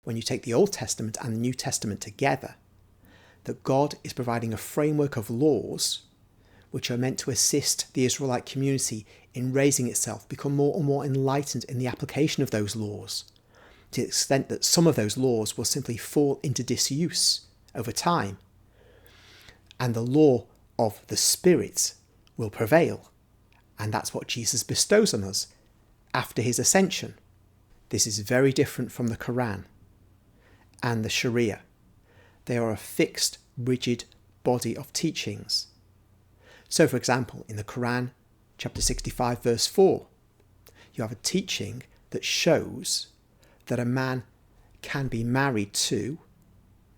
when you take the Old Testament and the New Testament together, that God is providing a framework of laws which are meant to assist the Israelite community in raising itself, become more and more enlightened in the application of those laws, to the extent that some of those laws will simply fall into disuse over time, and the law of the Spirit will prevail. And that's what Jesus bestows on us after his ascension. This is very different from the Quran and the Sharia. They are a fixed, rigid body of teachings. So, for example, in the Quran, chapter 65, verse 4, you have a teaching that shows that a man can be married to,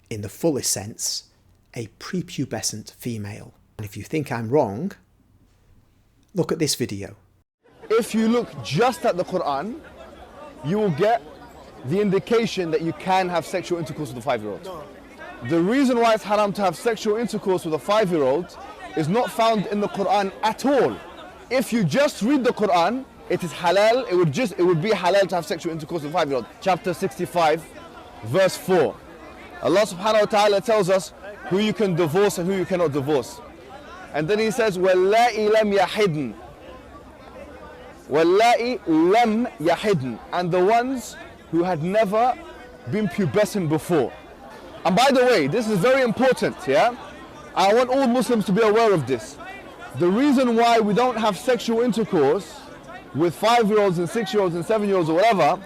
in the fullest sense, a prepubescent female. And if you think I'm wrong, look at this video. If you look just at the Quran, you will get the indication that you can have sexual intercourse with a 5-year-old. The reason why it's haram to have sexual intercourse with a 5-year-old is not found in the Quran at all. If you just read the Quran, it is halal, it would be halal to have sexual intercourse with a 5-year-old. Chapter 65, verse 4. Allah subhanahu wa ta'ala tells us who you can divorce and who you cannot divorce. And then he says, وَاللَّائِ لَمْ يَحِدْنَ وَاللَّائِ لَمْ يَحِدْنَ, and the ones who had never been pubescent before. And by the way, this is very important, yeah? I want all Muslims to be aware of this. The reason why we don't have sexual intercourse with 5-year-olds and 6-year-olds and 7-year-olds or whatever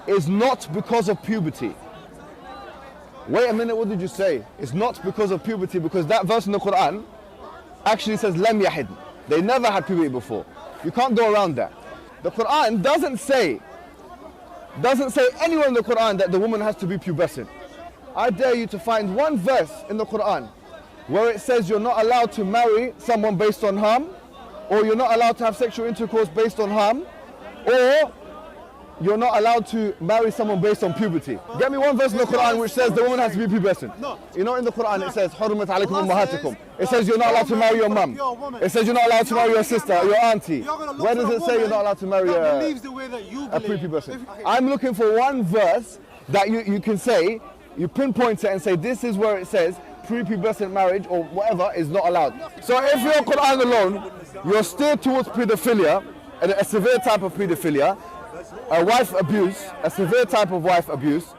is not because of puberty. Wait a minute, what did you say? It's not because of puberty, because that verse in the Quran actually says lam yahid. They never had puberty before. You can't go around that. The Quran doesn't say anywhere in the Quran that the woman has to be pubescent. I dare you to find one verse in the Quran where it says you're not allowed to marry someone based on harm, or you're not allowed to have sexual intercourse based on harm, or you're not allowed to marry someone based on puberty. Get me one verse in the Quran which says the woman has to be pubescent. No. You know, in the Quran it says حُرِّمَتْ عَلَيْكُمْ أُمَّهَاتِكُمْ. It says you're not allowed to marry your mum. It says you're not allowed to marry your sister, your auntie. Where does it say you're not allowed to marry a prepubescent? I'm looking for one verse that you can say, you pinpoint it and say this is where it says prepubescent marriage or whatever is not allowed. So if you're Quran alone, you're steered towards pedophilia, and a severe type of pedophilia, a wife abuse, a severe type of wife abuse.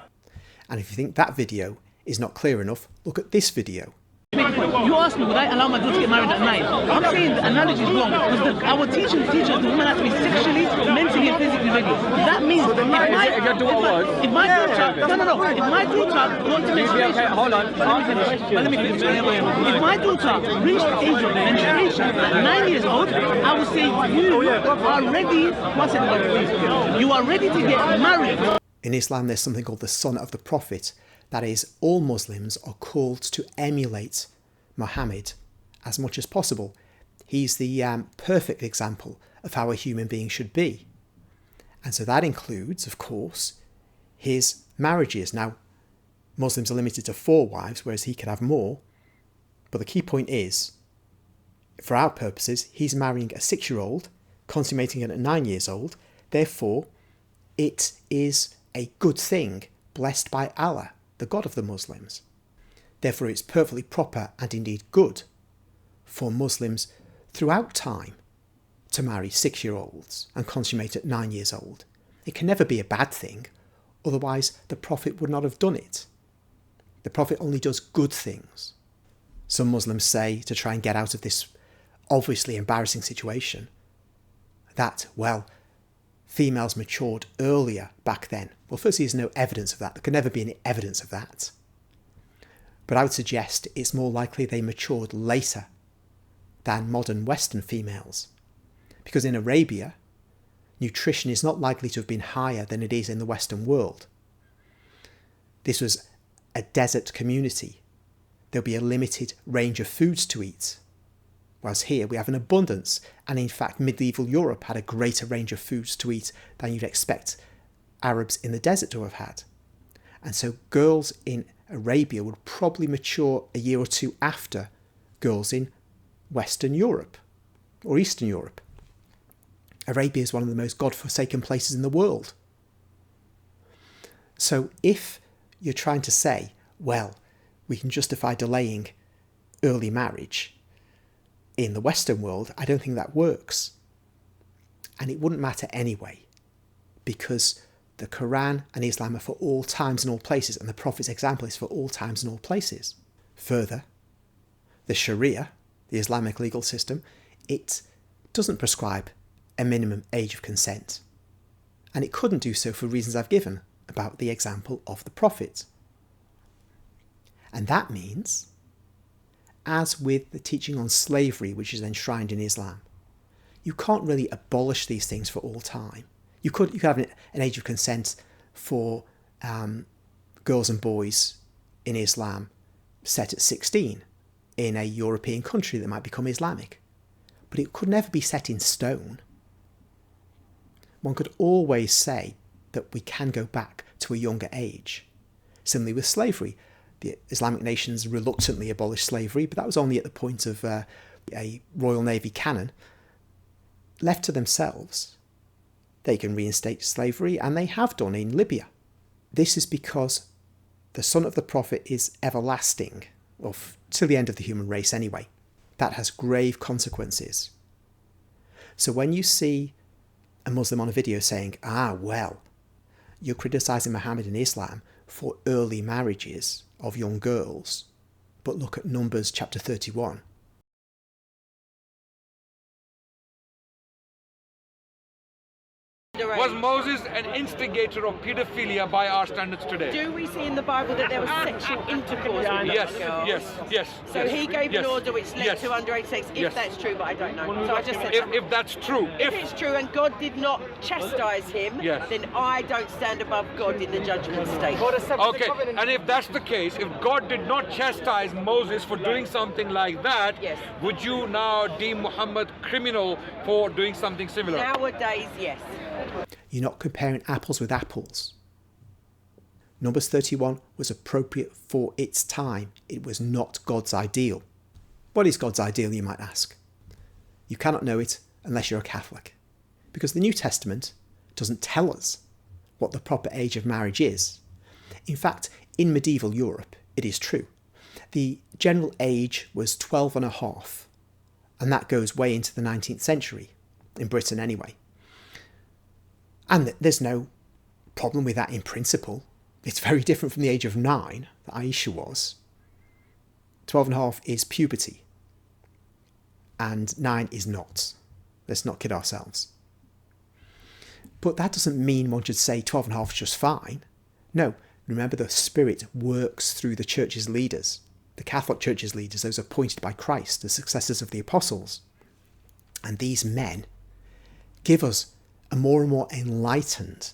And if you think that video is not clear enough, look at this video. You asked me, would I allow my daughter to get married at 9? I'm saying the analogy is wrong, because our teachers teach us the woman has to be sexually, mentally and physically ready. That means if my daughter got to menstruation, Hold on, let me finish. If my daughter reached the age of menstruation at 9 years old, I would say you are ready, you are ready to get married. In Islam, there's something called the Son of the Prophet. That is, all Muslims are called to emulate Muhammad as much as possible. He's the perfect example of how a human being should be. And so that includes, of course, his marriages. Now, Muslims are limited to 4 wives, whereas he could have more. But the key point is, for our purposes, he's marrying a 6-year-old, consummating it at 9 years old. Therefore, it is a good thing, blessed by Allah, the God of the Muslims. Therefore, it's perfectly proper and indeed good for Muslims throughout time to marry 6-year-olds and consummate at 9 years old. It can never be a bad thing, otherwise the Prophet would not have done it. The Prophet only does good things. Some Muslims say, to try and get out of this obviously embarrassing situation, that, well, females matured earlier back then. Well, firstly, there's no evidence of that. There can never be any evidence of that. But I would suggest it's more likely they matured later than modern Western females. Because in Arabia, nutrition is not likely to have been higher than it is in the Western world. This was a desert community. There'll be a limited range of foods to eat. Whereas here we have an abundance, and in fact medieval Europe had a greater range of foods to eat than you'd expect Arabs in the desert to have had. And so girls in Arabia would probably mature a year or 2 after girls in Western Europe or Eastern Europe. Arabia is one of the most God-forsaken places in the world. So if you're trying to say, well, we can justify delaying early marriage in the Western world. I don't think that works. And it wouldn't matter anyway, because the Quran and Islam are for all times and all places, and the Prophet's example is for all times and all places. Further, the Sharia, the Islamic legal system, it doesn't prescribe a minimum age of consent. And it couldn't do so for reasons I've given about the example of the Prophet. And that means, as with the teaching on slavery, which is enshrined in Islam, you can't really abolish these things for all time. You could have an age of consent for girls and boys in Islam set at 16 in a European country that might become Islamic. But it could never be set in stone. One could always say that we can go back to a younger age. Similarly with slavery, the Islamic nations reluctantly abolished slavery, but that was only at the point of a Royal Navy cannon. Left to themselves, they can reinstate slavery, and they have done in Libya. This is because the son of the Prophet is everlasting, or till the end of the human race anyway. That has grave consequences. So when you see a Muslim on a video saying, well, you're criticising Muhammad and Islam for early marriages of young girls, but look at Numbers chapter 31. Was Moses an instigator of pedophilia by our standards today? Do we see in the Bible that there was sexual intercourse with Yes, young girls? yes. So yes, he gave yes, an order which led yes, to underage sex, if yes. that's true, but I don't know. So I just said If that's true, if it's true and God did not chastise him, Yes. then I don't stand above God in the judgment state. Okay, and if that's the case, if God did not chastise Moses for doing something like that, Yes. would you now deem Muhammad criminal for doing something similar? Nowadays, yes. You're not comparing apples with apples. Numbers 31 was appropriate for its time. It was not God's ideal. What is God's ideal, you might ask? You cannot know it unless you're a Catholic, because the New Testament doesn't tell us what the proper age of marriage is. In fact, in medieval Europe, it is true. The general age was 12 and a half, and that goes way into the 19th century, in Britain anyway. And there's no problem with that in principle. It's very different from the age of 9 that Aisha was. 12 and a half is puberty, and 9 is not. Let's not kid ourselves. But that doesn't mean one should say 12 and a half is just fine. No, remember the Spirit works through the church's leaders, the Catholic Church's leaders, those appointed by Christ, the successors of the apostles. And these men give us a more and more enlightened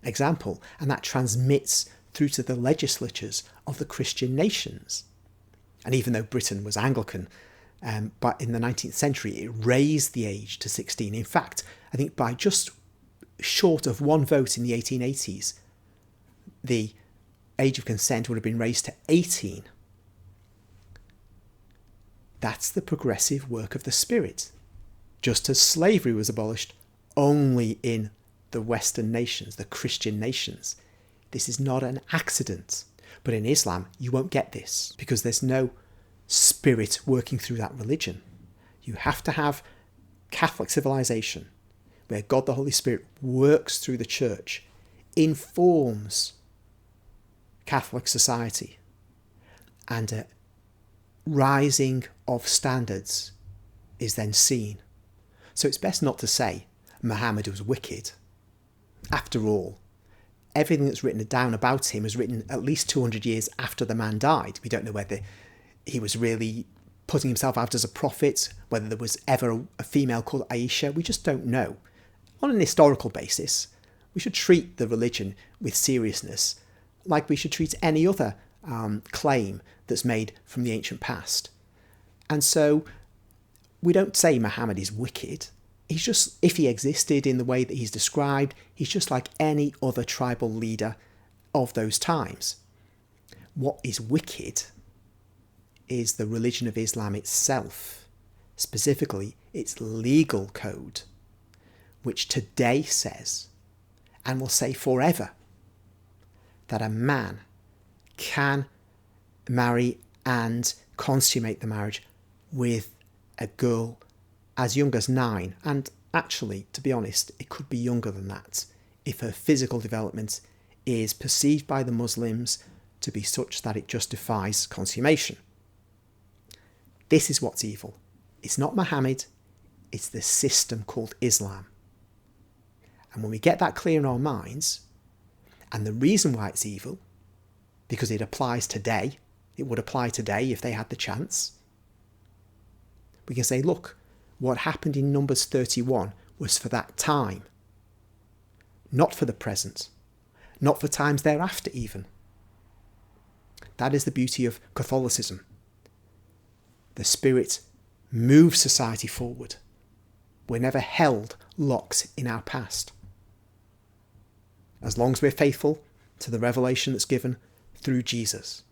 example, and that transmits through to the legislatures of the Christian nations. And even though Britain was Anglican, but in the 19th century, it raised the age to 16. In fact, I think by just short of one vote in the 1880s, the age of consent would have been raised to 18. That's the progressive work of the Spirit. Just as slavery was abolished only in the Western nations, the Christian nations. This is not an accident. But in Islam, you won't get this because there's no spirit working through that religion. You have to have Catholic civilization where God the Holy Spirit works through the church, informs Catholic society, and a rising of standards is then seen. So it's best not to say Muhammad was wicked. After all, everything that's written down about him was written at least 200 years after the man died. We don't know whether he was really putting himself out as a prophet, whether there was ever a female called Aisha. We just don't know. On an historical basis, we should treat the religion with seriousness, like we should treat any other claim that's made from the ancient past. And so we don't say Muhammad is wicked. He's just, if he existed in the way that he's described, he's just like any other tribal leader of those times. What is wicked is the religion of Islam itself, specifically its legal code, which today says, and will say forever, that a man can marry and consummate the marriage with a girl as young as 9, and actually, to be honest, it could be younger than that if her physical development is perceived by the Muslims to be such that it justifies consummation. This is what's evil. It's not Muhammad, it's the system called Islam. And when we get that clear in our minds, and the reason why it's evil, because it applies today, it would apply today if they had the chance, we can say, look, what happened in Numbers 31 was for that time, not for the present, not for times thereafter even. That is the beauty of Catholicism. The Spirit moves society forward. We're never held locked in our past. As long as we're faithful to the revelation that's given through Jesus.